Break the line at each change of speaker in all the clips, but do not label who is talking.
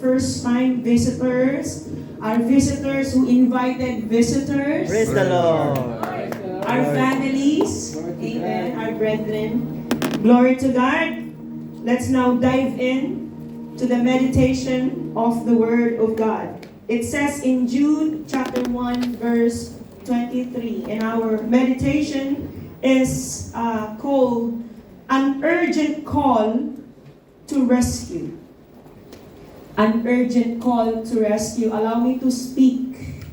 first-time visitors, our visitors who invited visitors,
Praise the Lord.
our families, amen, our brethren. Glory to God. Let's now dive in to the meditation of the Word of God. It says in Jude chapter 1 verse 23, and our meditation is called An Urgent Call to Rescue. An urgent call to rescue. Allow me to speak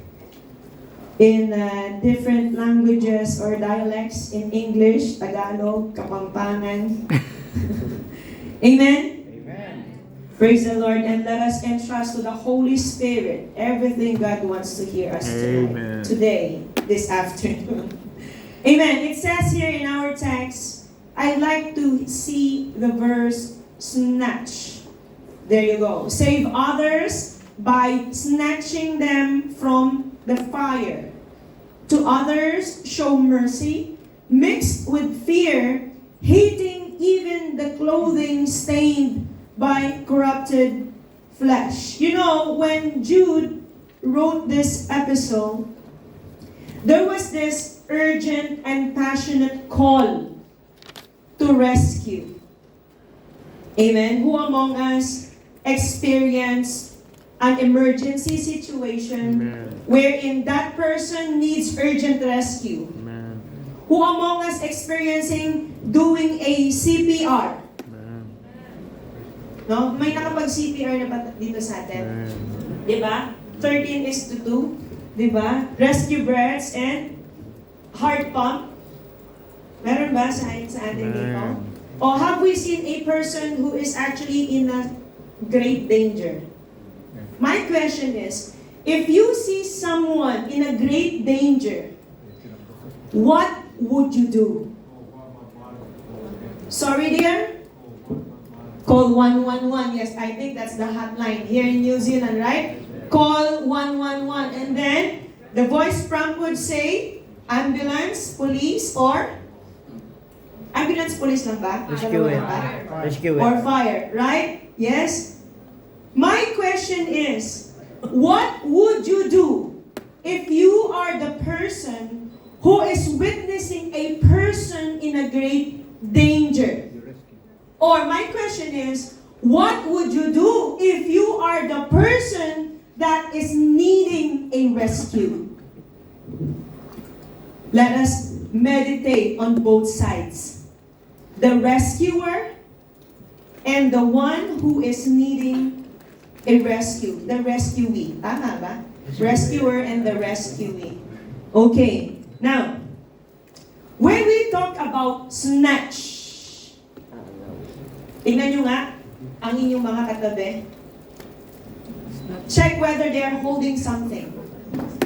in different languages or dialects in English, Tagalog, Kapampangan. Amen?
Amen.
Praise the Lord, and let us entrust to the Holy Spirit everything God wants to hear us tonight, today, this afternoon. Amen. It says here in our text, I'd like to see the verse snatch. There you go. Save others by snatching them from the fire. To others, show mercy, mixed with fear, hating even the clothing stained by corrupted flesh. You know, when Jude wrote this epistle, there was this urgent and passionate call to rescue. Amen. Who among us experienced an emergency situation wherein that person needs urgent rescue?
Amen.
Who among us experiencing doing a CPR? No? May nakapag-CPR na ba dito sa atin? Di ba? 13 is to 2. Di ba? Rescue breaths and heart pump. Meron ba sa atin dito? Or have we seen a person who is actually in a great danger? My question is, if you see someone in a great danger, what would you do? Sorry, dear? Call 111. Yes, I think that's the hotline here in New Zealand, right? Call 111. And then, the voice prompt would say, ambulance, police, or? Ambulance, police lang ba?
Rescue it. Rescue it.
Or fire, right? Yes? My question is, what would you do if you are the person who is witnessing a person in a great danger? Or my question is, what would you do if you are the person that is needing a rescue? Let us meditate on both sides. The rescuer and the one who is needing a rescue. The rescuee. Tama ba? Rescuer and the rescuee. Okay. Now, when we talk about snatch, tingnan nyo nga ang inyong mga katabi. Check whether they are holding something.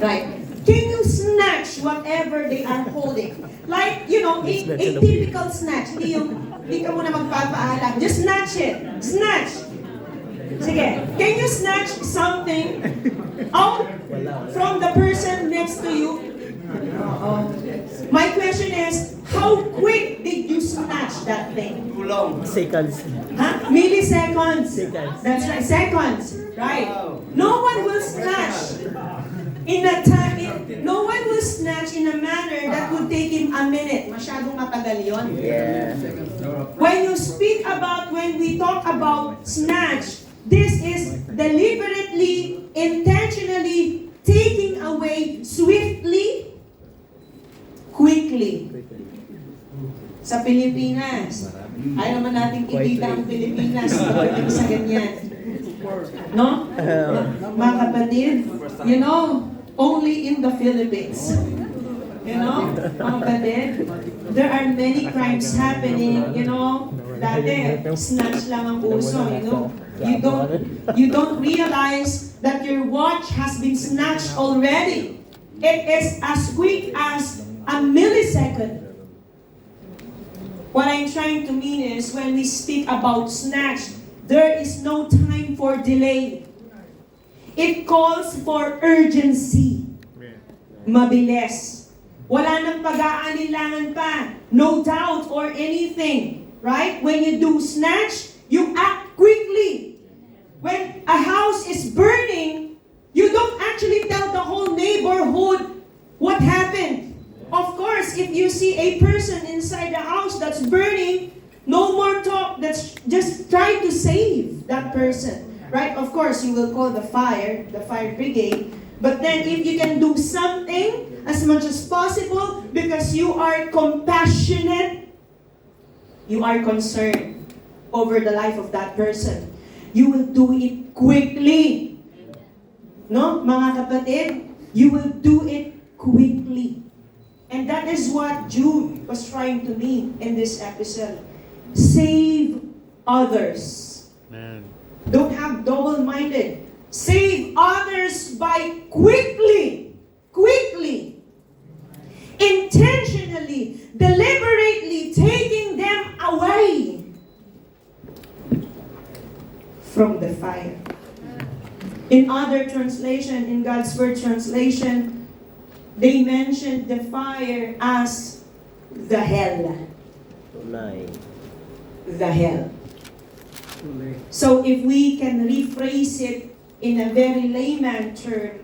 Right. Can you snatch whatever they are holding? Like, you know, a typical snatch. Hindi ka muna magpapaalam. Just snatch it. Snatch. Sige. Can you snatch something out from the person next to you? My question is, how quick did you snatch that thing?
Too long. Seconds.
Huh? Milliseconds.
Seconds.
That's right, seconds. Right. No one will snatch in a time. No one will snatch in a manner that would take him a minute. Masyadong matagal yon.
Yeah.
When we talk about snatch, this is deliberately, intentionally taking away swiftly, quickly. Sa Pilipinas, ayaw naman natin ikita ang Pilipinas pagdating sa ganyan. No? Mga kapatid, you know, only in the Philippines. You know, mga kapatid, there are many crimes happening, you know. Dati, snatch lang ang uso, you know. You don't realize that your watch has been snatched already. It is as quick as a millisecond. What I'm trying to mean is, when we speak about snatch, there is no time for delay. It calls for urgency. Mabilis. Wala nang pag-aanilangan pa. No doubt or anything. Right? When you do snatch, you act quickly. When a house house is burning, you don't actually tell the whole neighborhood what happened. Of course, if you see a person inside the house that's burning, no more talk. That's just try to save that person. Right? Of course, you will call the fire brigade. But then if you can do something as much as possible because you are compassionate, you are concerned over the life of that person, you will do it quickly. No, mga kapatid, you will do it quickly. And that is what Jude was trying to mean in this episode. Save others.
Amen.
Don't have double-minded. Save others by quickly, intentionally, deliberately taking them away from the fire. In other translation, in God's Word translation, they mentioned the fire as the hell.
Tunay.
The hell. So if we can rephrase it in a very layman term,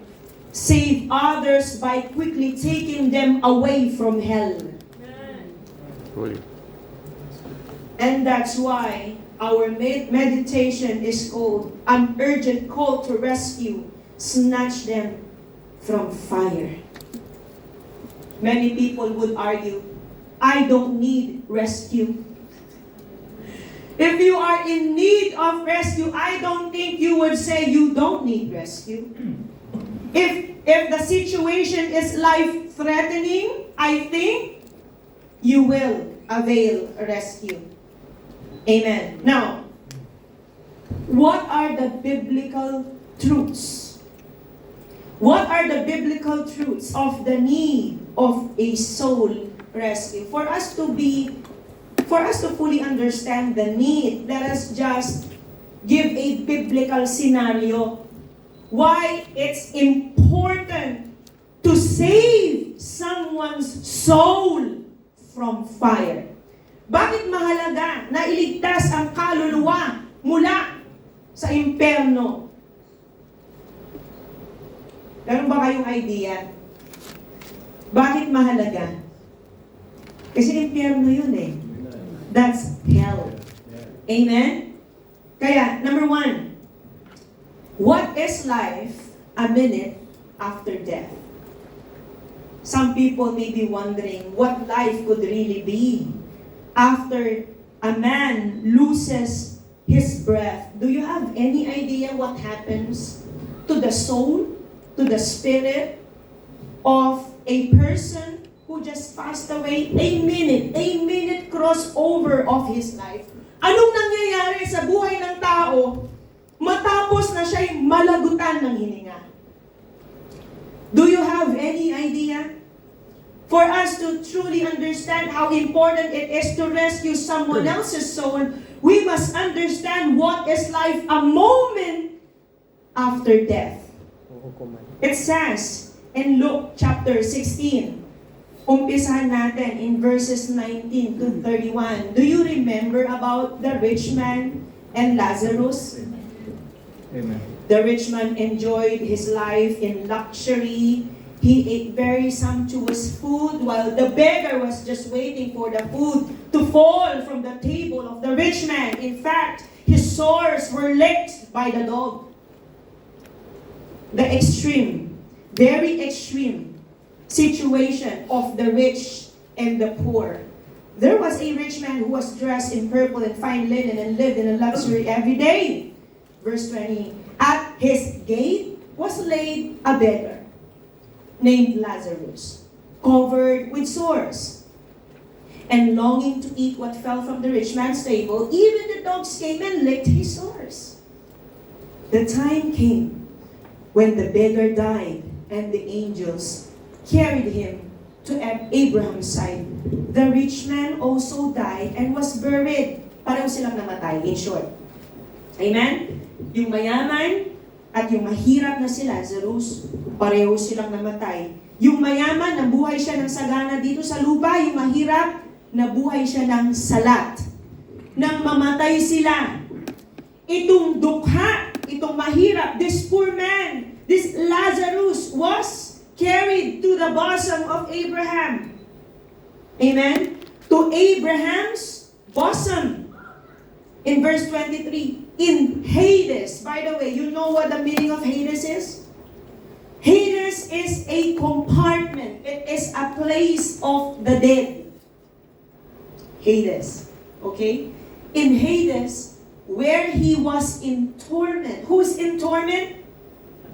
save others by quickly taking them away from hell.
Uy.
And that's why our meditation is called an urgent call to rescue, snatch them from fire. Many people would argue, I don't need rescue. If you are in need of rescue, I don't think you would say you don't need rescue. If the situation is life-threatening, I think you will avail rescue. Amen. Now, what are the biblical truths? What are the biblical truths of the need of a soul rescue? For us to fully understand the need, let us just give a biblical scenario why it's important to save someone's soul from fire. Bakit mahalaga na iligtas ang kaluluwa mula sa impyerno? Meron ba kayong idea? Bakit mahalaga? Kasi impyerno yun eh. That's hell. Amen? Kaya, number 1, what is life a minute after death? Some people may be wondering what life could really be after a man loses his breath. Do you have any idea what happens to the soul, to the spirit of a person who just passed away? A minute crossover of his life. Anong nangyayari sa buhay ng tao matapos na siya'y malagutan ng hininga? Do you have any idea? For us to truly understand how important it is to rescue someone else's soul, we must understand what is life a moment after death. It says in Luke chapter 16, umpisahan natin in verses 19 to 31. Do you remember about the rich man and Lazarus?
Amen.
The rich man enjoyed his life in luxury. He ate very sumptuous food while the beggar was just waiting for the food to fall from the table of the rich man. In fact, his sores were licked by the dog. The extreme, very extreme situation of the rich and the poor. There was a rich man who was dressed in purple and fine linen and lived in a luxury every day. Verse 20, at his gate was laid a beggar named Lazarus, covered with sores, and longing to eat what fell from the rich man's table. Even the dogs came and licked his sores. The time came when the beggar died and the angels carried him to Abraham's side. The rich man also died and was buried. Pareho silang namatay, in short. Amen? Yung mayaman at yung mahirap na si Lazarus, pareho silang namatay. Yung mayaman, nabuhay siya ng sagana dito sa lupa. Yung mahirap, nabuhay siya ng salat. Nang mamatay sila, itong dukha, itong mahirap, this poor man, this Lazarus was carried to the bosom of Abraham. Amen? To Abraham's bosom. In verse 23, in Hades, by the way, you know what the meaning of Hades is? Hades is a compartment. It is a place of the dead. Hades. Okay? In Hades, where he was in torment. Who's in torment?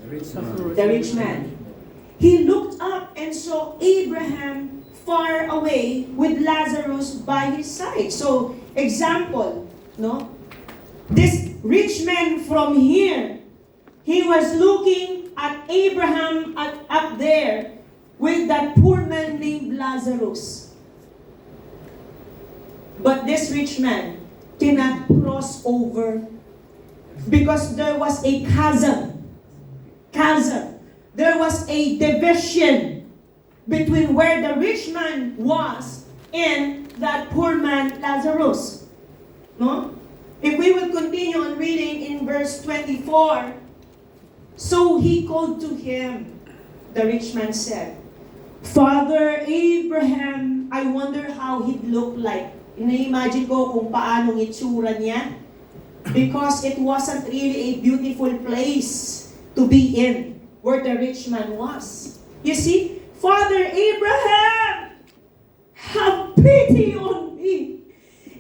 The rich man. He looked up and saw Abraham far away with Lazarus by his side. So, example, no? This rich man from here, he was looking at Abraham up there with that poor man named Lazarus. But this rich man cannot cross over because there was a chasm. There was a division between where the rich man was and that poor man Lazarus. No? If we will continue on reading in verse 24, so he called to him, the rich man said, Father Abraham, I wonder how he'd look like. Ina-imagine ko kung paanong itsura niya. Because it wasn't really a beautiful place to be in, where the rich man was. You see, Father Abraham, have pity on me,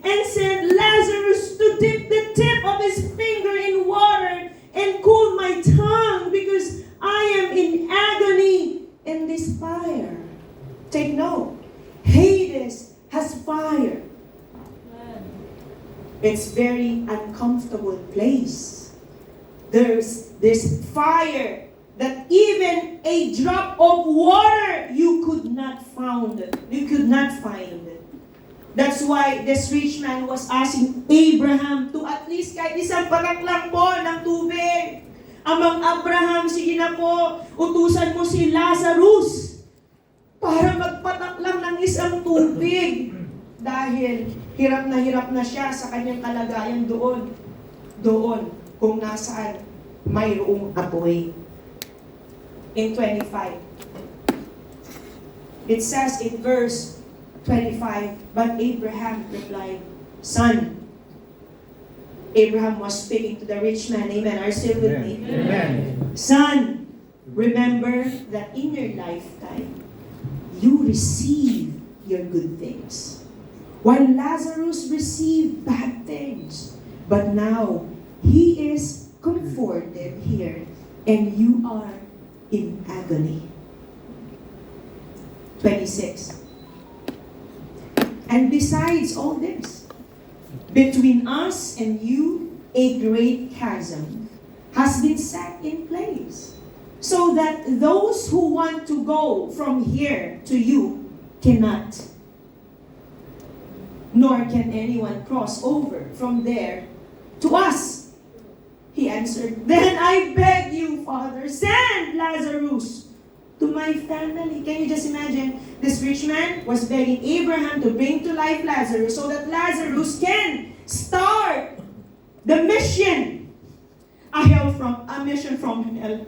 and send Lazarus to dip the tip of his finger in water and cool my tongue, because I am in agony in this fire. Take note, Hades has fire. It's very uncomfortable place. There's this fire that even a drop of water you could not find. That's why this rich man was asking Abraham to at least kahit isang patak lang po ng tubig. Amang Abraham, sige na po, utusan mo si Lazarus para magpatak lang ng isang tubig. Dahil hirap na siya sa kanyang kalagayan doon kung nasaan mayroong apoy. In 25, it says in verse 25, but Abraham replied, Son. Abraham was speaking to the rich man. Amen. Are you still with me?
Amen.
Son, remember that in your lifetime, you receive your good things, while Lazarus received bad things. But now, he is comforted here, and you are in agony. 26. And besides all this, between us and you, a great chasm has been set in place, so that those who want to go from here to you cannot, nor can anyone cross over from there to us. He answered, Then I beg you, Father, send Lazarus to my family. Can you just imagine? This rich man was begging Abraham to bring to life Lazarus so that Lazarus can start the mission. A mission from hell.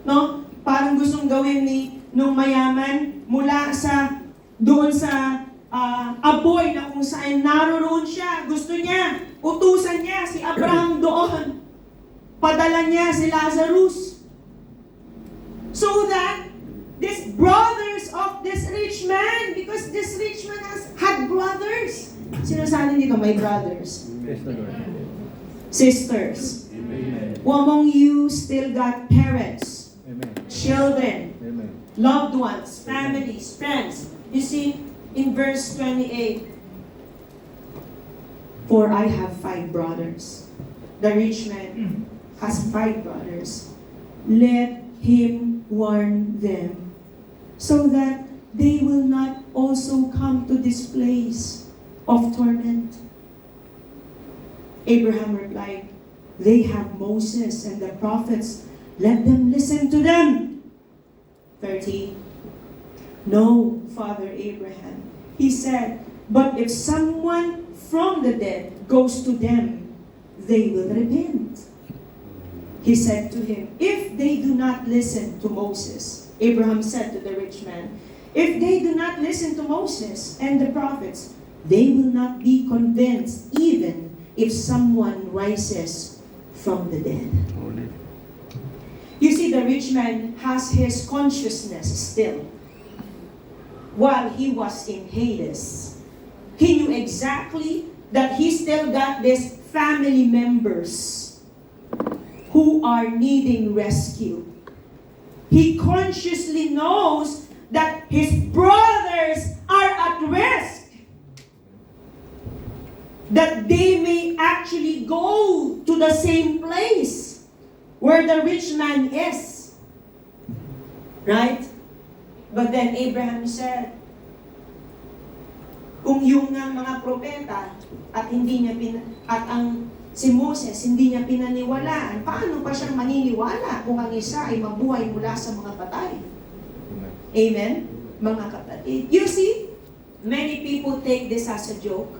No? Parang gustong gawin nung mayaman mula sa doon sa aboy na kung saan naroon siya. Gusto niya, utusan niya si Abraham doon. Padala niya si Lazarus. So that these brothers of this rich man, because this rich man had brothers. Sino sa atin dito may brothers? Sisters.
Amen.
Who among you still got parents,
Amen.
children,
Amen.
loved ones, families, friends? You see, in verse 28, For I have 5 brothers. The rich man has 5 brothers. Let him warn them, so that they will not also come to this place of torment. Abraham replied, They have Moses and the prophets. Let them listen to them. 30. No, Father Abraham. He said, But if someone from the dead goes to them, they will repent. he said to him, if they do not listen to Moses, Abraham said to the rich man, if they do not listen to Moses and the prophets, they will not be convinced even if someone rises from the dead.
Holy.
You see, the rich man has his consciousness still. While he was in Hades, he knew exactly that he still got these family members who are needing rescue. He consciously knows that his brothers are at risk, that they may actually go to the same place where the rich man is. Right? But then Abraham said, kung yung mga propeta at hindi niya si Moses hindi niya pinaniwalaan, paano pa siyang maniniwala kung ang isa ay mabuhay mula sa mga patay? Amen? Mga kapatid. You see, many people take this as a joke.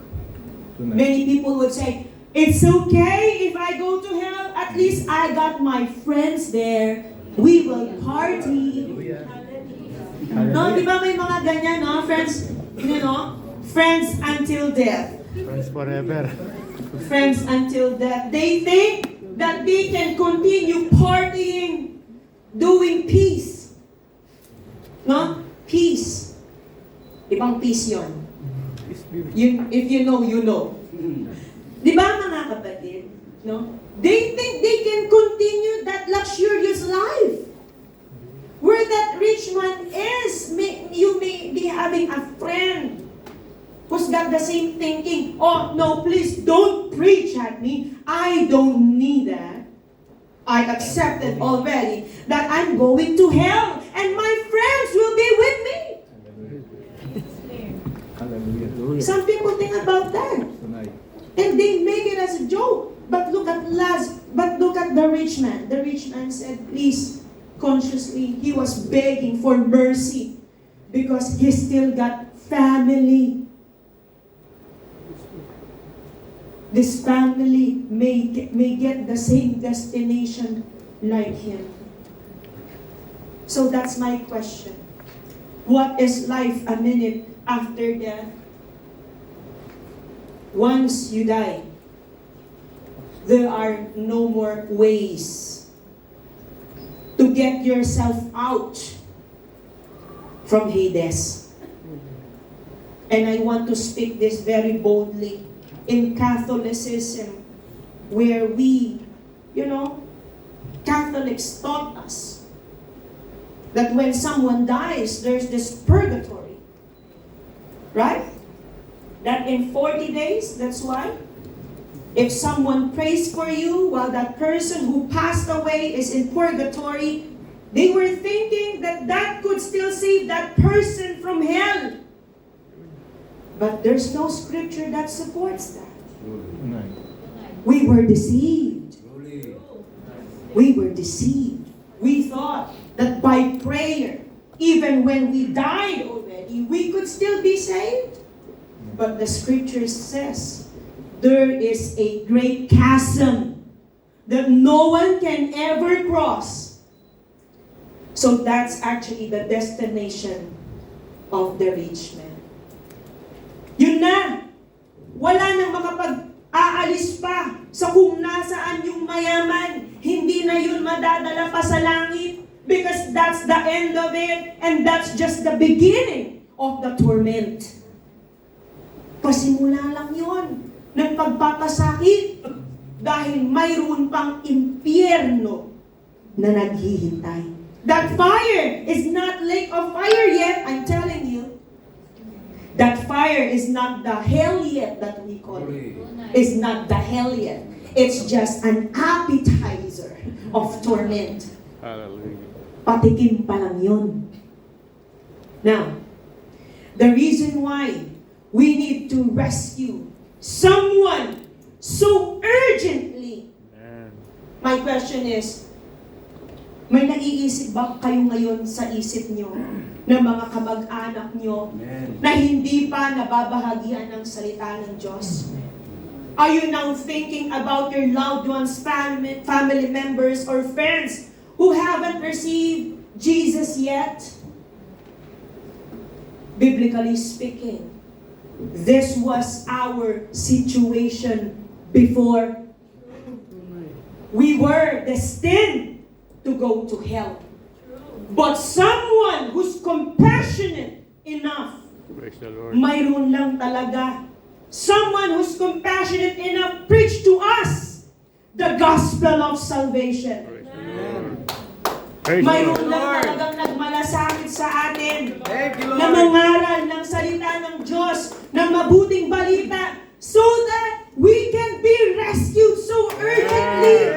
Many people would say, it's okay if I go to hell, at least I got my friends there. We will party. No, di ba may mga ganyan, no? Friends, friends until death.
Friends forever.
Friends until death. They think that they can continue partying, doing peace. No? Peace. Ibang peace yon. If you know, you know. Di ba mga kapatid? No? They think they can continue that luxurious life. Where that rich man is, you may be having a friend who's got the same thinking. Oh, no, please don't preach at me. I don't need that. I accepted already that I'm going to hell and my friends will be with me.
Hallelujah.
Some people think about that. And they make it as a joke. But look at the rich man. The rich man said, please, consciously, he was begging for mercy because he still got family. This family may get the same destination like him. So that's my question. What is life a minute after death? Once you die, there are no more ways to get yourself out from Hades. And I want to speak this very boldly. In Catholicism, where Catholics taught us that when someone dies, there's this purgatory. Right? That in 40 days, that's why, if someone prays for you while that person who passed away is in purgatory, they were thinking that that could still save that person from hell. But there's no scripture that supports that. We were deceived. We were deceived. We thought that by prayer, even when we died already, we could still be saved. But the scripture says, there is a great chasm that no one can ever cross. So that's actually the destination of the rich man. Yun na! Wala nang makapag-aalis pa sa kung nasaan yung mayaman. Hindi na yun madadala pa sa langit because that's the end of it and that's just the beginning of the torment. Pasimula lang yun ng pagpapasakit dahil mayroon pang impyerno na naghihintay. That fire is not lake of fire yet, I'm telling you. That fire is not the hell yet that we call it. It's not the hell yet. It's just an appetizer of torment.
Hallelujah.
Patikim pa lang yun. Now, the reason why we need to rescue someone so urgently.
Amen.
My question is, may naiisip ba kayo ngayon sa isip nyo na mga kamag-anak nyo na hindi pa nababahagian ng salita ng Diyos? Are you now thinking about your loved ones, family members, or friends who haven't received Jesus yet? Biblically speaking, this was our situation before. We were destined to go to hell. But someone who's compassionate enough,
Praise the Lord.
mayroon lang talaga. Someone who's compassionate enough preach to us the gospel of salvation.
Praise the Lord. Praise the
Mayroon
Lord.
lang talagang nagmalasakit sa atin
Thank you,
na mangaral ng salita ng Diyos, ng mabuting balita, so that we can be rescued so urgently.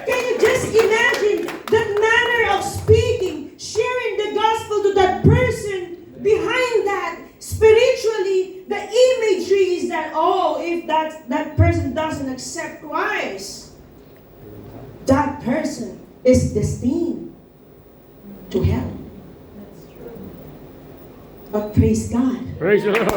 Can you just imagine that manner of speaking, sharing the gospel to that person? Behind that, spiritually, the imagery is that, oh, if that person doesn't accept Christ, that person is destined to hell. But praise God.
Praise the Lord.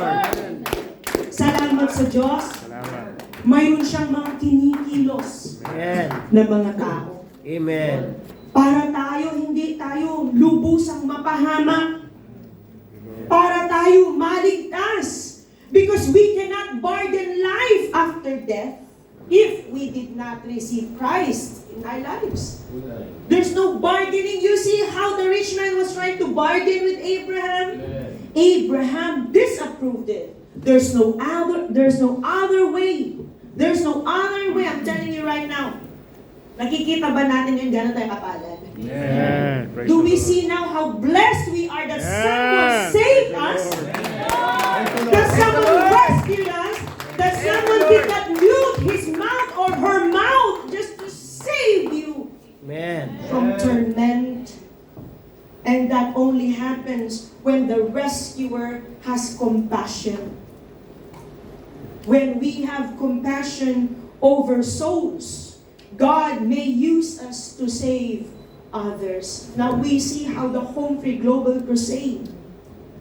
Salamat sa Diyos.
Salamat.
Mayroon siyang mga kinikilos
Amen.
na mga tao.
Amen.
Para tayo, hindi tayo lubusang mapahamak. Para tayo maligtas. Because we cannot bargain life after death if we did not receive Christ in our lives. There's no bargaining. You see how the rich man was trying to bargain with Abraham? Abraham disapproved it. There's no other way. There's no other way. I'm telling you right now. Nakikita ba natin yung gano'n tayo kapalad?
Amen. Praise
Do
the
we
Lord.
see now how blessed we are that someone
Yes.
saved us? That someone rescued us? That someone did not mute his mouth or her mouth just to save you
Amen.
from torment? And that only happens when the rescuer has compassion. When we have compassion over souls, God may use us to save others. Now we see how the Home Free Global Crusade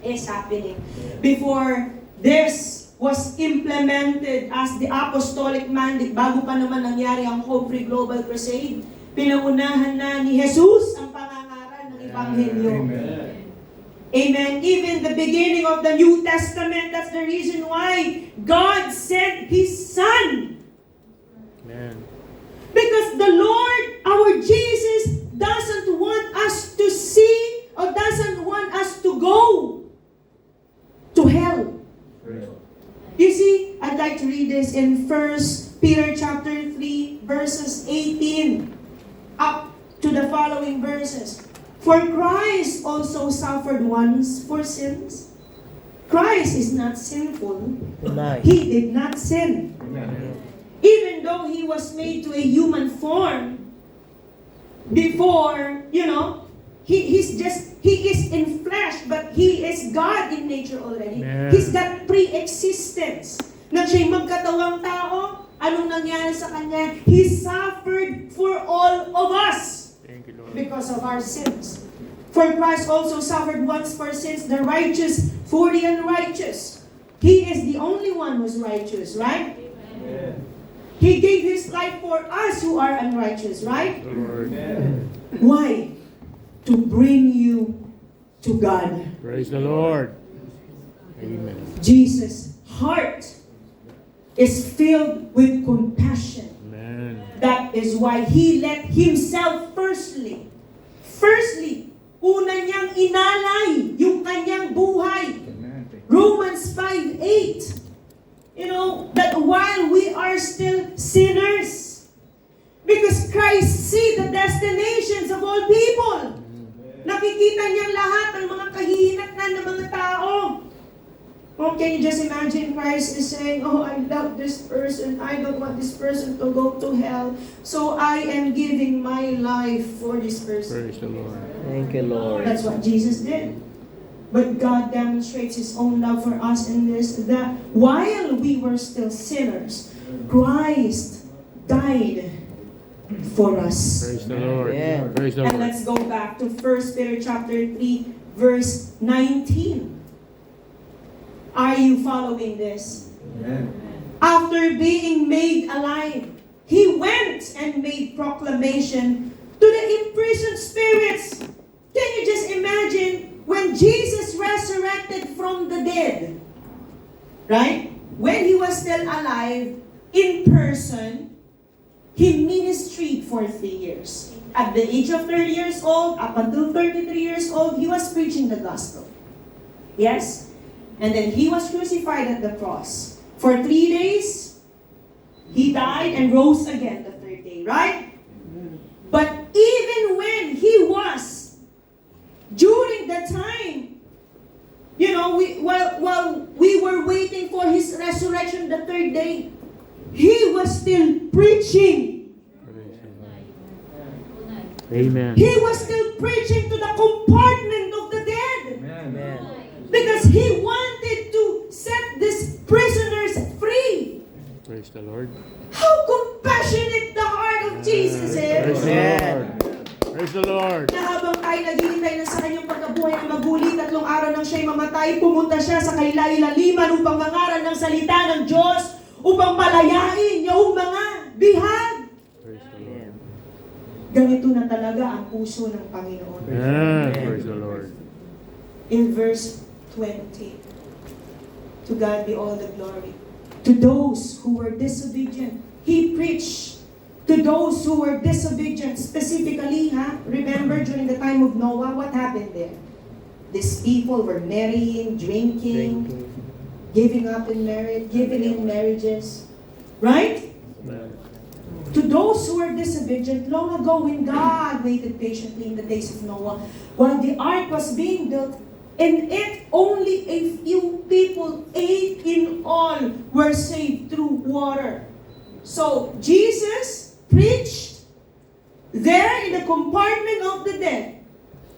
is happening. Before this was implemented as the apostolic mandate, bago pa naman nangyari ang Home Free Global Crusade, pinangunahan na ni Jesus ang pangangaral ng Ebanghelyo. Amen. Even the beginning of the New Testament, that's the reason why God sent His Son.
Amen.
Because the Lord, our Jesus, doesn't want us to see or doesn't want us to go to hell. You see, I'd like to read this in 1 Peter chapter 3, verses 18 up to the following verses. For Christ also suffered once for sins. Christ is not sinful.
Amen.
He did not sin. Even though He was made to a human form before, He is in flesh, but He is God in nature already.
Amen.
He's got pre-existence. Nang siya'y magkatawang tao, anong nangyari sa Kanya? He suffered for all of us
Thank you, Lord.
because of our sins. For Christ also suffered once for sins, the righteous for the unrighteous. He is the only one who's righteous, right? He gave His life for us who are unrighteous, right?
Lord.
Why? To bring you to God.
Praise the Lord. Amen.
Jesus' heart is filled with compassion.
Amen.
That is why He let Himself firstly, una niyang inalay yung kanyang buhay. Romans 5:8. That while we are still sinners, because Christ see the destinations of all people. Nakikita niyang lahat ng mga kahihinatnan ng mga tao. Oh, can you just imagine Christ is saying, oh, I love this person. I don't want this person to go to hell. So I am giving my life for this person.
Praise the Lord.
Thank you, Lord.
That's what Jesus did. But God demonstrates His own love for us in this, that while we were still sinners, Christ died for us.
Praise the Lord.
Yeah.
Praise the
And
Lord.
let's go back to 1 Peter chapter 3, verse 19. Are you following this? after being made alive, he went and made proclamation to the imprisoned spirits. Can you just imagine when Jesus resurrected from the dead? Right? When he was still alive, in person, he ministered for 3 years. At the age of 30 years old, up until 33 years old, he was preaching the gospel. Yes? And then he was crucified at the cross. For 3 days, he died and rose again the third day, right? But even when he was, during the time, while we were waiting for his resurrection the third day, he was still preaching.
Amen.
He was still preaching to the compartment of the dead.
Amen.
Because he wanted to set these prisoners free.
Praise the Lord.
How compassionate the heart of Jesus
Praise
is.
the
Amen.
Lord. Praise the Lord.
Na habang tayo naghihintay na sa kanyang pagkabuhay na maguli, 3 araw nang siya'y mamatay, pumunta siya sa kailaliman upang mangaral ng salita ng Diyos, upang palayain yung mga bihag.
Praise the Lord.
Ganito na talaga ang puso ng Panginoon.
Amen. Praise the Lord.
In verse 20, to God be all the glory. To those who were disobedient, He preached. To those who were disobedient, specifically, remember during the time of Noah, what happened there? These people were marrying, drinking, giving in marriages. Right?
Amen.
To those who were disobedient, long ago when God waited patiently in the days of Noah, while the ark was being built, and it only a few people, 8 in all, were saved through water. So, Jesus preached there in the compartment of the dead.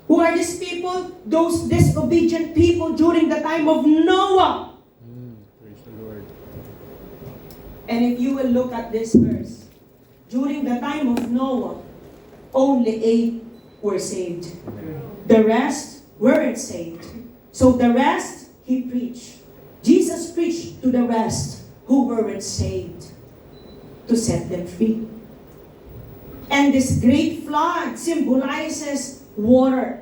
Who are these people? Those disobedient people during the time of Noah.
Praise the Lord.
And if you will look at this verse, during the time of Noah, only 8 were saved. The rest weren't saved. So the rest, He preached. Jesus preached to the rest who weren't saved to set them free. And this great flood symbolizes water.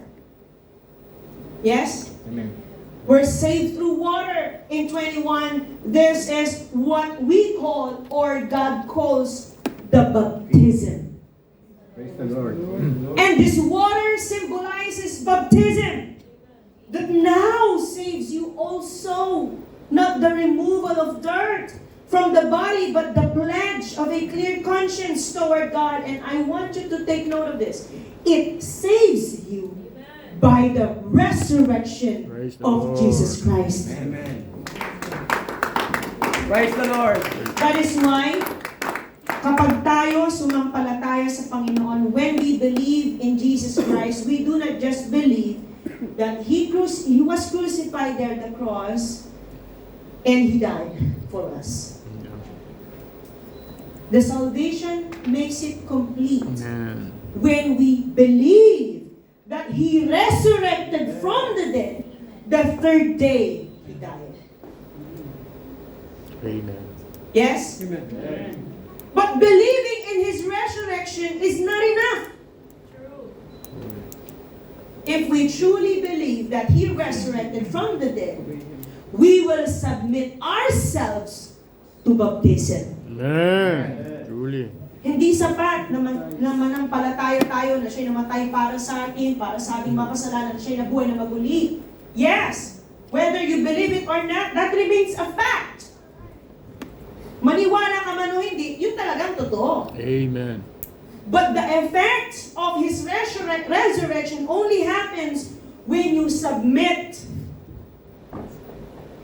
Yes?
Amen.
We're saved through water. In 21, this is what we call, or God calls, the baptism.
Praise the Lord.
And this water symbolizes baptism that now saves you also. Not the removal of dirt from the body, but the pledge of a clear conscience toward God. And I want you to take note of this. It saves you by the resurrection
Praise the
of
Lord.
Jesus Christ.
Amen. Praise the Lord.
That is why, kapag tayo sumampalataya sa Panginoon, when we believe in Jesus Christ, we do not just believe that He was crucified there at the cross and He died for us. The salvation makes it complete
Amen.
when we believe that He resurrected from the dead the third day He died.
Amen.
Yes? But believing in His resurrection is not enough. If we truly believe that He resurrected from the dead, we will submit ourselves to baptism.
Amen. Truly.
Hindi sapat na manampalataya tayo na siya'y namatay para sa atin, para sa ating mga kasalanan, na siya'y nabuhay na maguli. Yes, whether you believe it or not, that remains a fact. Maniwala ka man o hindi, yun talagang totoo.
Amen.
But the effect of His resurrection only happens when you submit.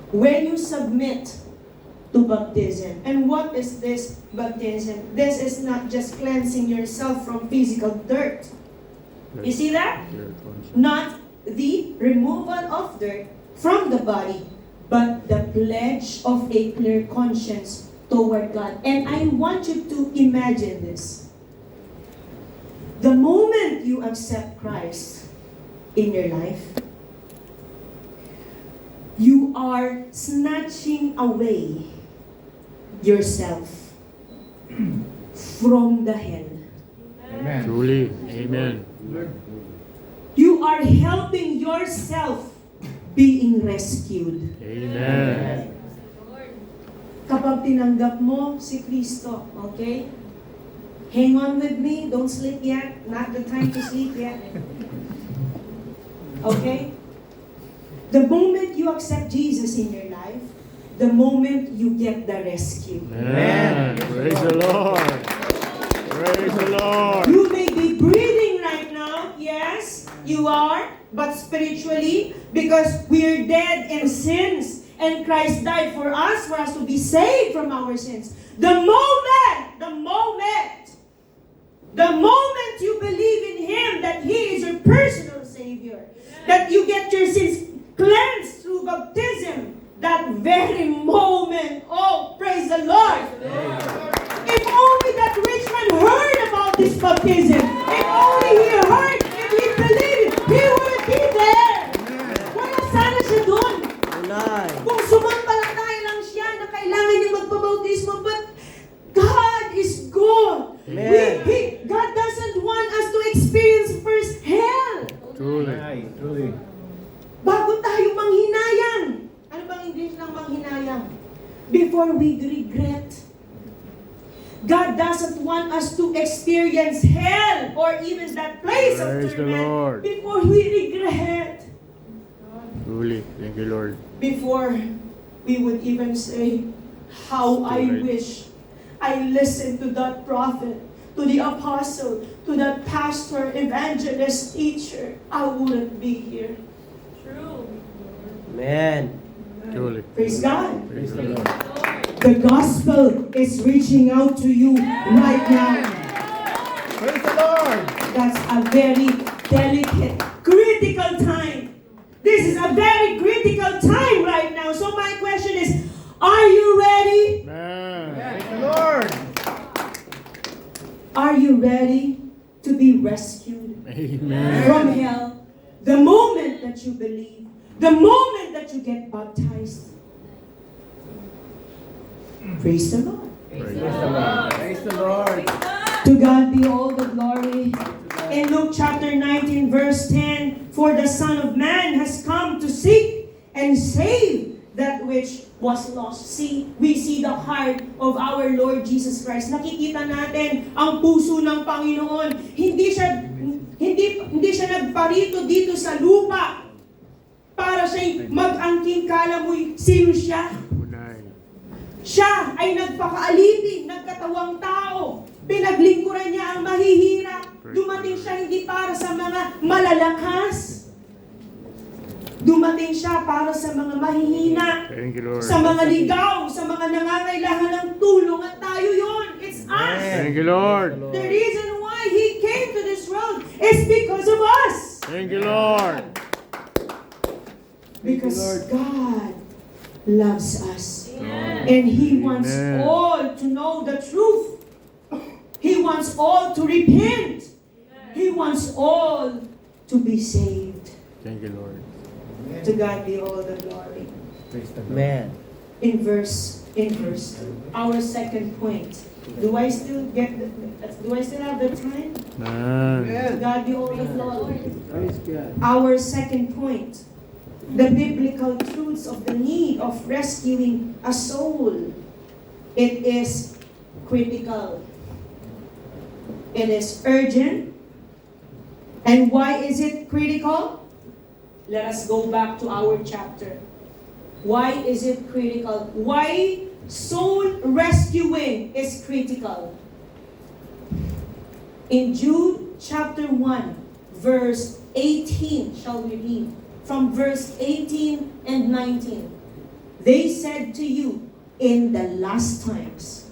When you submit to baptism. And what is this baptism? This is not just cleansing yourself from physical dirt. You see that? Not the removal of dirt from the body, but the pledge of a clear conscience toward God. And I want you to imagine this. The moment you accept Christ in your life, you are snatching away yourself from the hell.
Amen.
Truly. Amen.
You are helping yourself being rescued.
Amen.
Kapag tinanggap mo si Kristo, okay? Hang on with me. Don't sleep yet. Not the time to sleep yet. Okay? The moment you accept Jesus in your life, the moment you get the rescue.
Amen. Praise the Lord. Praise the Lord.
You may be breathing right now. Yes, you are. But spiritually, because we are dead in sins, and Christ died for us to be saved from our sins. The moment you believe in Him, that He is your personal Savior, that you get your sins cleansed through baptism, that very moment, oh, praise the Lord. If only that rich man heard about this baptism, if only he heard, if he believed, he would be there. Wala sana siya doon.
Tunay.
Kung sumampalataya lang siya na kailangan niya magpabautismo, but God is good.
Amen.
God doesn't want us to experience first hell.
Truly.
Ay, truly.
Bago tayo manghinayang. Ano bang English ng manghinayang? Before we regret. God doesn't want us to experience hell or even that place of
Praise the
torment
Lord.
before we regret.
Truly. Thank you, Lord.
Before we would even say, how I
Right.
wish I listened to that prophet, to the apostle, to that pastor, evangelist, teacher. I wouldn't be here.
Amen.
Truly.
Praise God.
Praise
Praise
the
the
Lord.
Lord.
The gospel is reaching out to you right now.
Praise the Lord.
That's a very delicate, critical time. This is a very critical time right now. So my question is, are you ready?
Amen.
Praise the Lord.
Are you ready to be rescued
Amen.
from hell? The moment that you believe, the moment that you get baptized. Praise the Lord.
Praise
Praise the Lord. Praise the Lord.
To God be all the glory. In Luke chapter 19 verse 10, for the Son of Man has come to seek and save that which was lost. See, we see the heart of our Lord Jesus Christ. Nakikita natin ang puso ng Panginoon. Hindi siya nagparito dito sa lupa para siya mag-angking kala mo'y sino siya.
Tunay.
Siya ay nagpakaalipin, nagkatawang tao. Pinaglingkuran niya ang mahihirap. Dumating siya hindi para sa mga malalakas. Dumating siya para sa mga mahihina,
Thank you, Lord.
sa mga ligaw, sa mga nangangailangan ng tulong. At tayo yon. It's us.
Thank you, Lord.
The reason why He came to this world is because of us.
Thank you, Lord.
Because God loves us. And He wants
Amen.
all to know the truth. He wants all to repent. He wants all to be saved.
Thank you, Lord.
To God be all the glory.
Praise the Lord.
Amen.
In verse 2, our second point. Do I still have the time?
Amen.
To God be all the glory.
Praise God.
Our second point, the biblical truths of the need of rescuing a soul. It is critical. It is urgent. And why is it critical? Let us go back to our chapter. Why is it critical? Why soul rescuing is critical? In Jude chapter 1, verse 18, shall we read? From verse 18 and 19. They said to you, in the last times.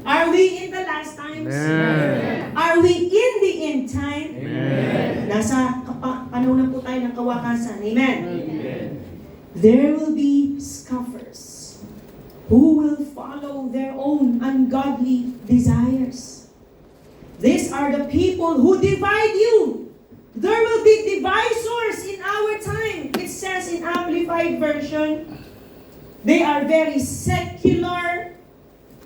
Are we in the last times?
Amen.
Are we in the end time?
Amen.
Nasa panahon na po tayo ng kawakasan. Amen.
Amen.
There will be scoffers who will follow their own ungodly desires. These are the people who divide you. There will be divisors in our time. It says in Amplified Version, they are very secular,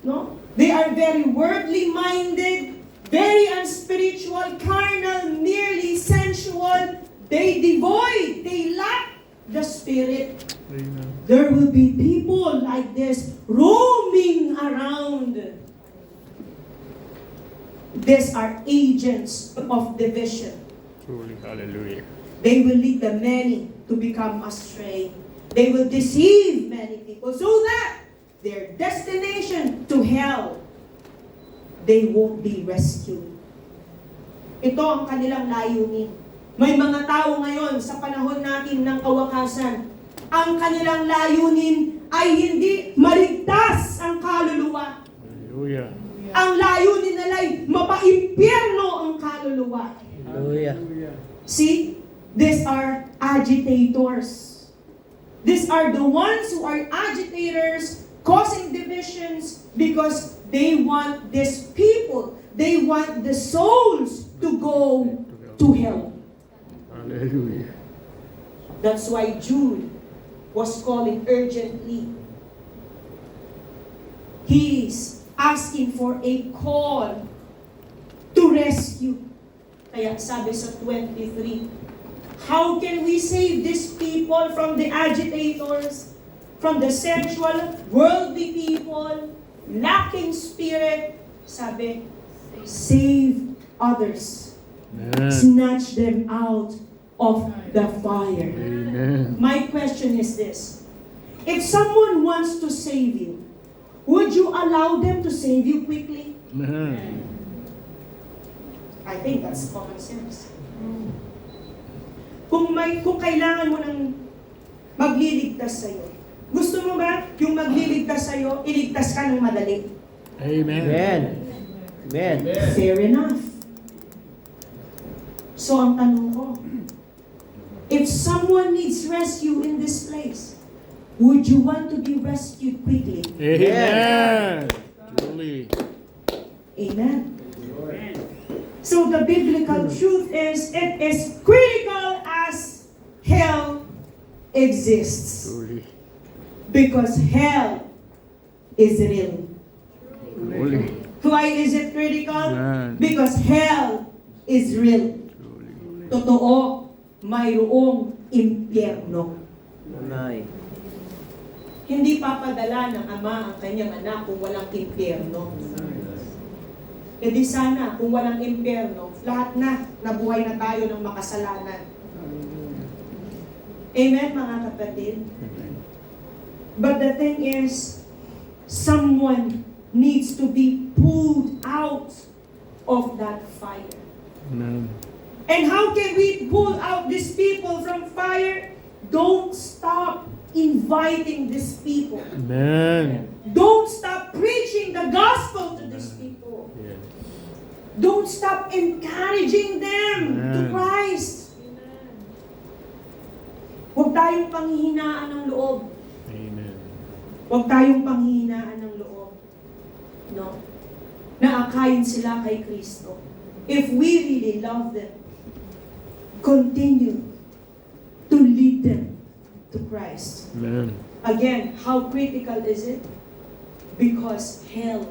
No? They are very worldly minded, very unspiritual, carnal, merely sensual. They lack the Spirit.
Amen.
There will be people like this roaming around. These are agents of division.
Truly, hallelujah.
They will lead the many to become astray. They will deceive many people so that their destination to hell, they won't be rescued. Ito ang kanilang layunin. May mga tao ngayon sa panahon natin ng kawakasan, ang kanilang layunin ay hindi maligtas ang kaluluwa.
Hallelujah.
Ang layunin nila ay mapaimpyerno ang kaluluwa.
Hallelujah.
See, these are agitators. These are the ones who are agitators, causing divisions because they want these people, they want the souls to go to hell.
Hallelujah.
That's why Jude was calling urgently. He is asking for a call to rescue. Kaya sabi sa 23, how can we save these people from the agitators, from the sensual, worldly people, lacking spirit? Sabi, save others.
Amen.
Snatch them out of the fire.
Amen.
My question is this. If someone wants to save you, would you allow them to save you quickly?
Amen.
I think that's common sense. Kung kailangan mo ng magliligtas sa'yo, gusto mo ba yung magliligtas sa'yo, iligtas ka ng madali?
Amen.
Amen. Amen.
Fair enough. So ang tanong ko, if someone needs rescue in this place, would you want to be rescued quickly?
Amen. Truly.
Amen. So the biblical truth is, it is critical as hell exists.
Truly.
Because hell is real.
Truly.
Why is it critical?
Amen.
Because hell is real.
Truly.
Totoo, mayroong impyerno.
Tunay.
Hindi papadala ng Ama ang kanyang anak kung walang impyerno. E di sana, kung walang impyerno, lahat na, nabuhay na tayo ng makasalanan. Amen, mga kapatid? But the thing is, someone needs to be pulled out of that fire.
Amen.
And how can we pull out these people from fire? Don't stop inviting these people.
Amen.
Don't stop preaching the gospel to these people.
Yes.
Don't stop encouraging them to
Amen.
Christ. Huwag tayong panghihinaan ng loob.
Amen.
Huwag tayong panghihinaan ng loob. No? Naakayin sila kay Kristo. If we really love them, continue to lead them to Christ.
Amen.
Again, how critical is it? Because hell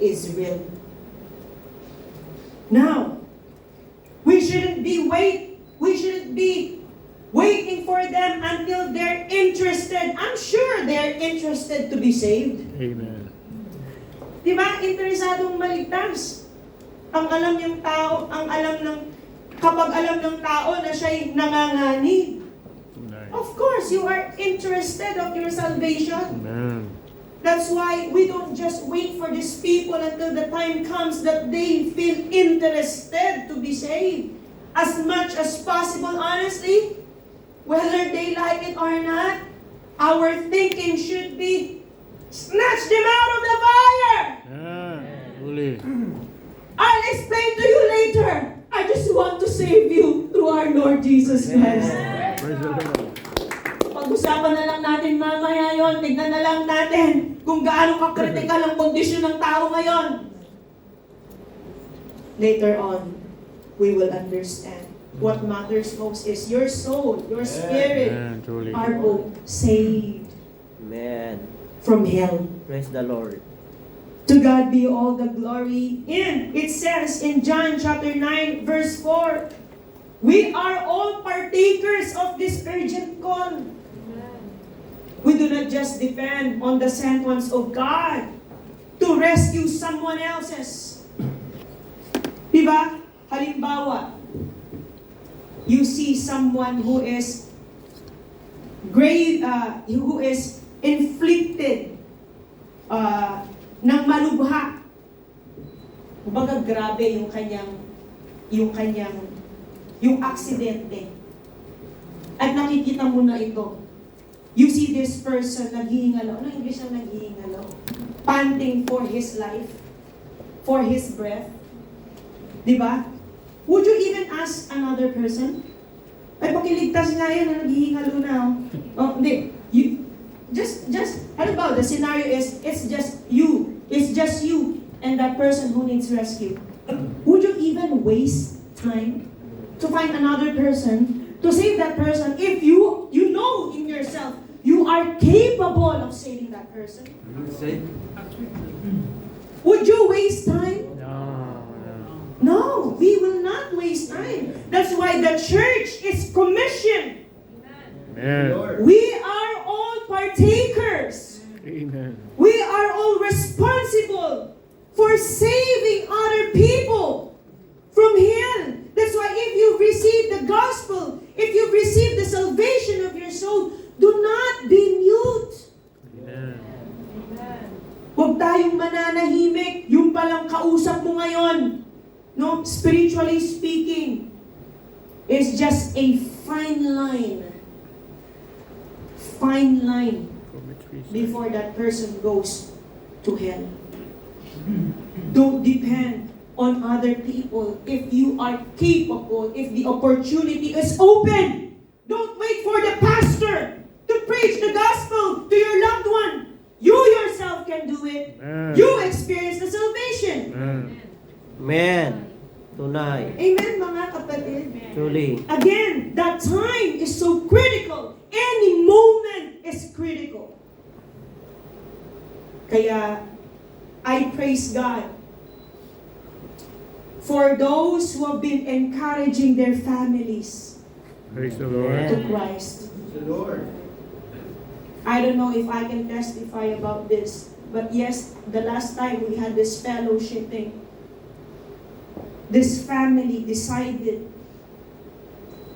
is real. Now, we shouldn't be waiting for them until they're interested. I'm sure they're interested to be saved.
Amen.
Di ba? Interesadong maligtas. Ang alam ng tao, kapag alam ng tao na siya'y nanganganib.
Tunay.
Of course, you are interested of your salvation.
Amen.
That's why we don't just wait for these people until the time comes that they feel interested to be saved. As much as possible, honestly, whether they like it or not, our thinking should be, snatch them out of the fire!
Amen. Truly.
I'll explain to you later. I just want to save you through our Lord Jesus Christ.
Praise the Lord.
Pag-usapan na lang natin mamaya yon. Tignan na lang natin kung gaano ka-critical ang kondisyon ng tao ngayon. Later on, we will understand. What matters most is your soul, your spirit,
Amen. Truly.
are both saved
Amen.
from hell.
Praise the Lord.
To God be all the glory. And it says in John chapter 9 verse 4, we are all partakers of this urgent call. We do not just depend on the sent ones of God to rescue someone else's. Diba? Halimbawa, you see someone who is who is inflicted ng malubha. Kumbaga grabe yung aksidente. At nakikita mo na ito. You see this person naghihingalo. Ano English ang naghihingalo? Panting for his life, for his breath. Diba? Would you even ask another person? Ay, pakiligtas nga yun na naghihingalo na. Oh, hindi. How about the scenario is, it's just you and that person who needs rescue. Would you even waste time to find another person to save that person if you know in yourself you are capable of saving that person? Would you waste time? No, we will not waste time. That's why the church is commissioned.
Amen.
We are all partakers.
Amen.
We are all responsible for saving other people from hell. That's why if you've received the gospel, if you've received the salvation of your soul, do not be mute.
Amen.
Huwag tayong mananahimik. Yung palang kausap mo ngayon, no, spiritually speaking, is just a fine line before that person goes to hell. Don't depend on other people. If you are capable, if the opportunity is open, don't wait for the pastor to preach the gospel to your loved one. You yourself can do it.
Amen.
You experience the salvation.
Amen. Tunay.
Amen, mga kapatid.
Truly.
Again, that time is so critical. Any moment is critical. Kaya, I praise God for those who have been encouraging their families
Praise the Lord.
to Christ. I don't know if I can testify about this, but yes, the last time we had this fellowshipping, this family decided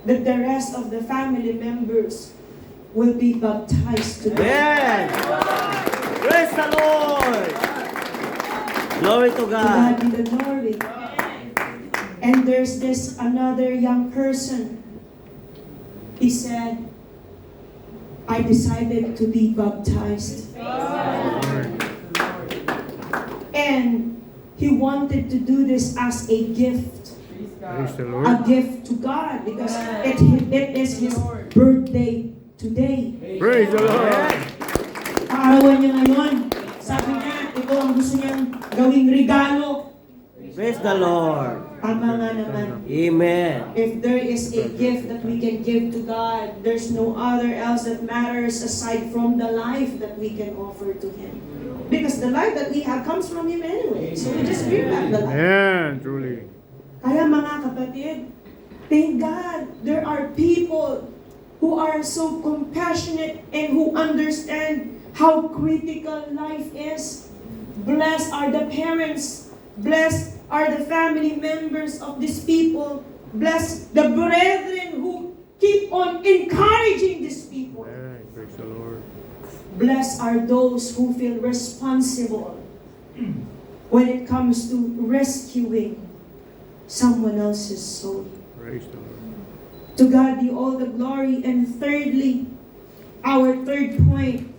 that the rest of the family members will be baptized today.
Amen. Praise the Lord. Glory to
To God
God.
be the glory. And there's this another young person. He said, I decided to be baptized. And he wanted to do this as a gift.
Praise the
A
Lord.
gift to God because it is his birthday today.
Praise the Lord.
Kaarawan niya ngayon. Sabi niya, ito ang gusto niyang gawing regalo.
Praise the Lord.
Tama nga naman.
Amen.
If there is a gift that we can give to God, there's no other else that matters aside from the life that we can offer to Him. Because the life that we have comes from Him anyway. So we just give back the life.
Amen. Truly.
Kaya mga kapatid, thank God there are people who are so compassionate and who understand how critical life is. Blessed are the parents. Blessed are the family members of these people. Blessed the brethren who keep on encouraging these people.
Amen. Praise the Lord.
Blessed are those who feel responsible when it comes to rescuing someone else's soul.
Praise the Lord.
To God be all the glory. And thirdly, our third point,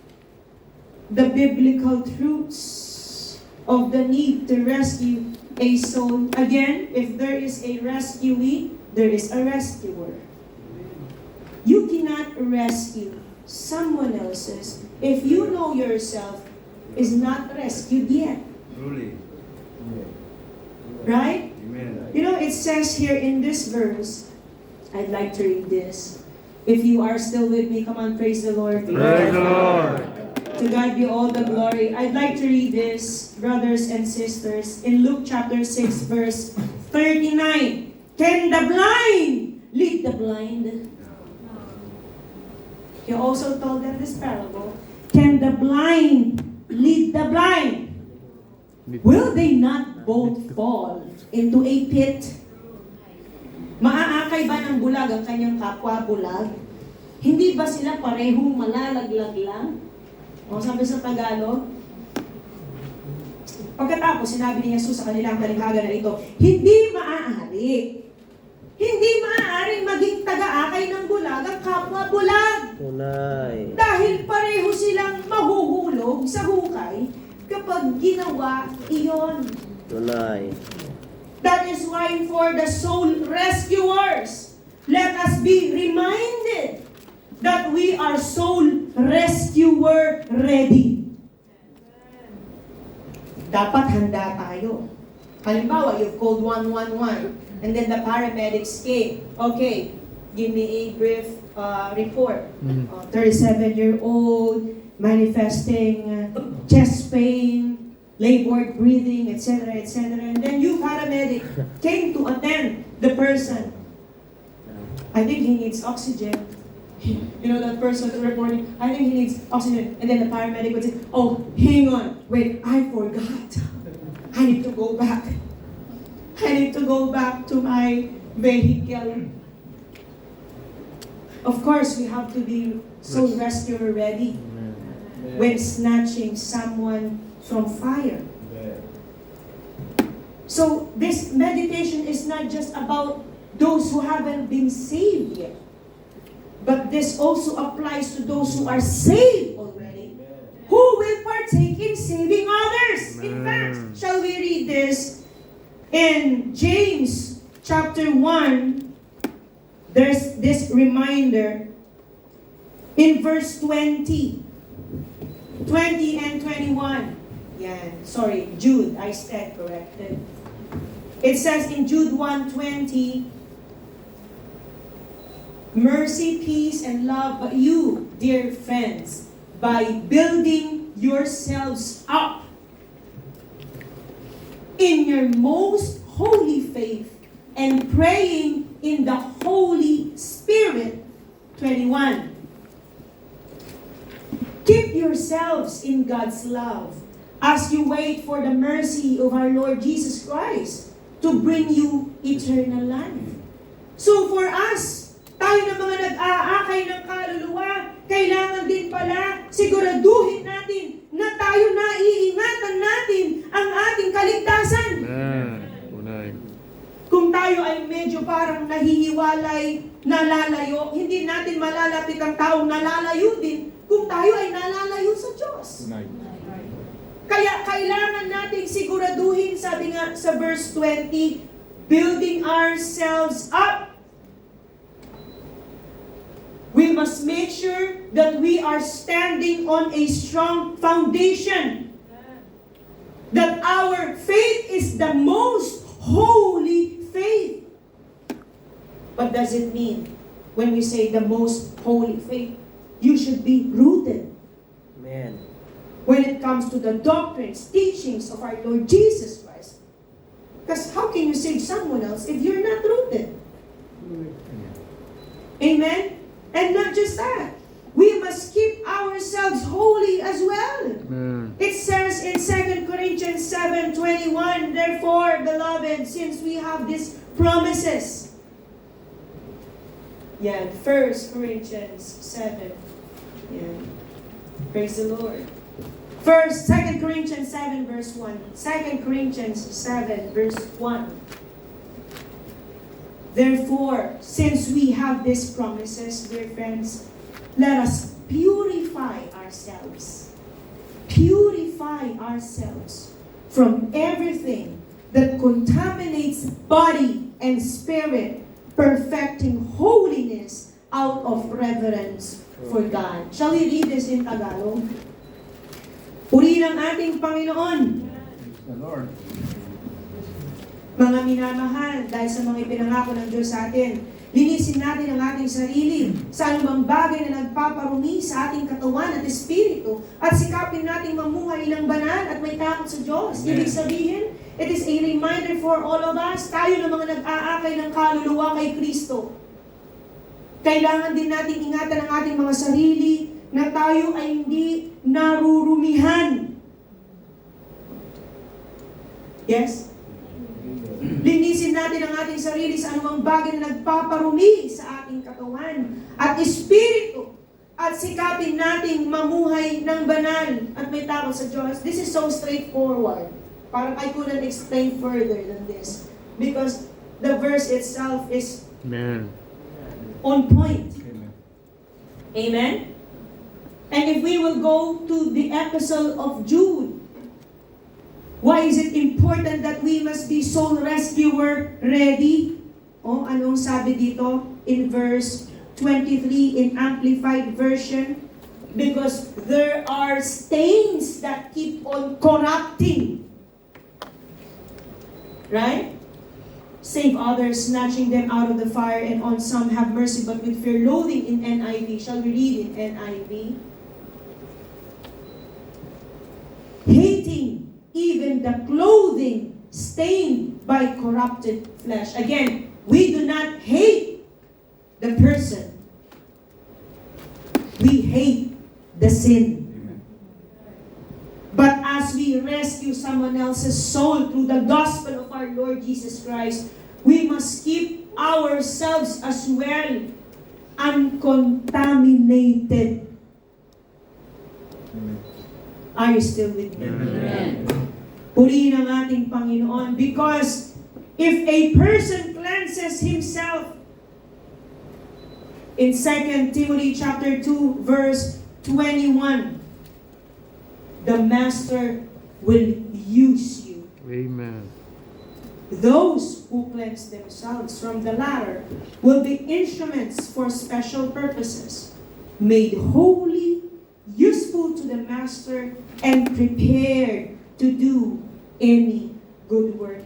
the biblical truths of the need to rescue a soul. Again, if there is a rescuee, there is a rescuer. You cannot rescue someone else's if you know yourself is not rescued yet.
Truly.
Right?
Amen.
You know, it says here in this verse, I'd like to read this. If you are still with me, come on, praise the Lord.
Praise the Lord.
To God be all the glory. I'd like to read this, brothers and sisters, in Luke chapter 6, verse 39. Can the blind lead the blind? He also told them this parable. Can the blind lead the blind? Will they not both fall into a pit? Maaakay ba ng bulag ang kanyang kapwa bulag? Hindi ba sila parehong malalaglag lang? O sabi sa Tagalog, pagkatapos sinabi ni Jesus sa kanilang talinghaga na ito, hindi maaaring maging taga-akay ng bulag ang kapwa bulag.
Tunay.
Dahil pareho silang mahuhulog sa hukay kapag ginawa iyon.
Tunay.
That is why for the soul rescuers, let us be reminded that we are soul rescuer ready. Dapat handa tayo. Halimbawa, you've called 111 and then the paramedics came. Okay, give me a brief report. 37-year-old, manifesting chest pain, labored breathing, etc., etc. And then you, paramedic, came to attend the person. I think he needs oxygen. You know, that person reporting, I think he needs oxygen. And then the paramedic would say, oh, hang on, wait, I forgot. I need to go back. I need to go back to my vehicle. Of course, we have to be so rescuer ready when snatching someone from fire. So this meditation is not just about those who haven't been saved yet, but this also applies to those who are saved already, who will partake in saving others. In fact, shall we read this in James chapter 1? There's this reminder in verse 20 and 21. Jude, I stand corrected. It says in Jude 1:20, mercy, peace, and love, but you, dear friends, by building yourselves up in your most holy faith and praying in the Holy Spirit. 21. Keep yourselves in God's love as you wait for the mercy of our Lord Jesus Christ to bring you eternal life. So for us, tayo na mga nag-aakay ng kaluluwa, kailangan din pala siguraduhin natin na tayo naiingatan natin ang ating kaligtasan.
Tunay.
Kung tayo ay medyo parang nahihiwalay, nalalayo, hindi natin malalapit ang taong nalalayo din kung tayo ay nalalayo sa Diyos. Kaya kailangan nating siguraduhin, sabi nga sa verse 20, building ourselves up. We must make sure that we are standing on a strong foundation. That our faith is the most holy faith. What does it mean when we say the most holy faith? You should be rooted.
Amen.
When it comes to the doctrines, teachings of our Lord Jesus Christ. Because how can you save someone else if you're not rooted? Amen? And not just that. We must keep ourselves holy as well. It says in 2 Corinthians 7:21, therefore, beloved, since we have these promises. 1 Corinthians 7. Praise the Lord. 2 Corinthians 7 verse 1. 2 Corinthians 7 verse 1. Therefore, since we have these promises, dear friends, let us purify ourselves. Purify ourselves from everything that contaminates body and spirit, perfecting holiness out of reverence for God. Shall we read this in Tagalog? Purihin ang ating Panginoon.
The Lord.
Mga minamahal, dahil sa mga ipinangako ng Diyos sa atin, Linisin natin ang ating sarili sa anumang bagay na nagpaparumi sa ating katawan at espiritu at sikapin natin mamuhay ng banal at may takot sa Diyos.
Amen.
Ibig sabihin, it is a reminder for all of us, tayo ng mga nag-aakay ng kaluluwa kay Kristo. Kailangan din natin ingatan ang ating mga sarili na tayo ay hindi narurumihan. Yes? Linisin natin ang ating sarili sa anumang bagay na nagpaparumi sa ating katawan at espiritu at sikapin nating mamuhay ng banal at may takot sa Diyos. This is so straightforward. Parang I couldn't explain further than this because the verse itself is
Amen.
on point.
Amen.
Amen? And if we will go to the epistle of Jude, why is it important that we must be soul rescuer ready? O, anong sabi dito in verse 23 in Amplified Version? Because there are stains that keep on corrupting. Right? Save others, snatching them out of the fire, and on some have mercy, but with fear loathing in NIV. Shall we read in NIV? Hating even the clothing stained by corrupted flesh. Again, we do not hate the person. We hate the sin. But as we rescue someone else's soul through the gospel of our Lord Jesus Christ, we must keep ourselves as well uncontaminated. Are you still with me?
Amen.
Purihin ang ating Panginoon because if a person cleanses himself, in 2 Timothy chapter 2 verse 21, the Master will use you.
Amen.
Those who cleanse themselves from the latter will be instruments for special purposes, made holy, useful to the Master, and prepared to do any good work.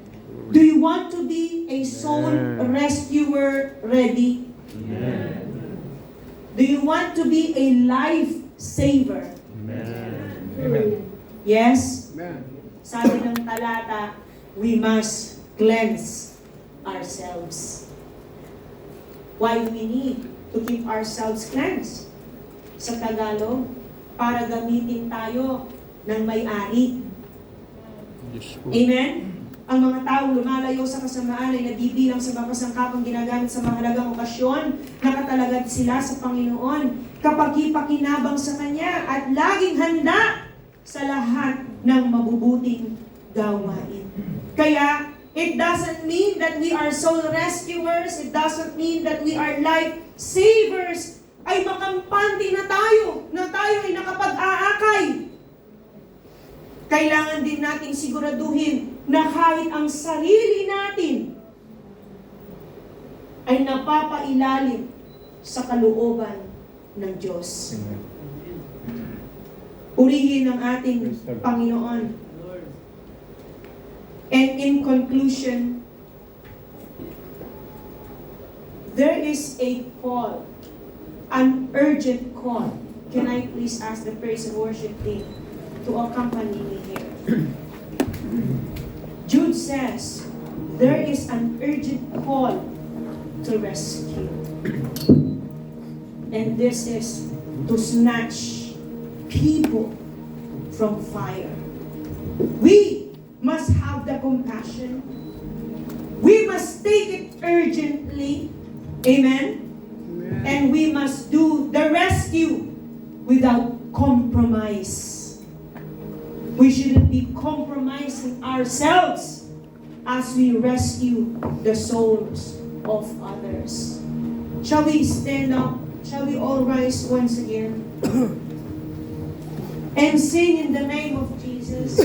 Do you want to be a soul
Amen.
rescuer ready?
Amen.
Do you want to be a life saver?
Amen.
Amen.
Yes?
Amen.
Sabi ng talata, we must cleanse ourselves. Why do we need to keep ourselves cleansed? Sa Tagalog, para gamitin tayo ng may-ari.
Yes po.
Amen? Ang mga taong lumalayo sa kasamaan ay nabibilang sa mga kasangkapang ginagamit sa mahalagang okasyon, nakatalagad sila sa Panginoon kapag ipakinabang sa Kanya at laging handa sa lahat ng mabubuting gawain. Kaya, it doesn't mean that we are soul rescuers, it doesn't mean that we are life savers, ay makampante na tayo ay nakapag-aakay. Kailangan din nating siguraduhin na kahit ang sarili natin ay napapailalim sa kalooban ng Diyos.
Amen.
Purihin ang ating Panginoon. And in conclusion, there is a call, an urgent call. Can I please ask the praise and worship team to accompany me here? Jude says, there is an urgent call to rescue. And this is to snatch people from fire. We must have the compassion. We must take it urgently. Amen?
Amen.
And we must do the rescue without compromise. We shouldn't be compromising ourselves as we rescue the souls of others. Shall we stand up? Shall we all rise once again? And sing in the name of Jesus.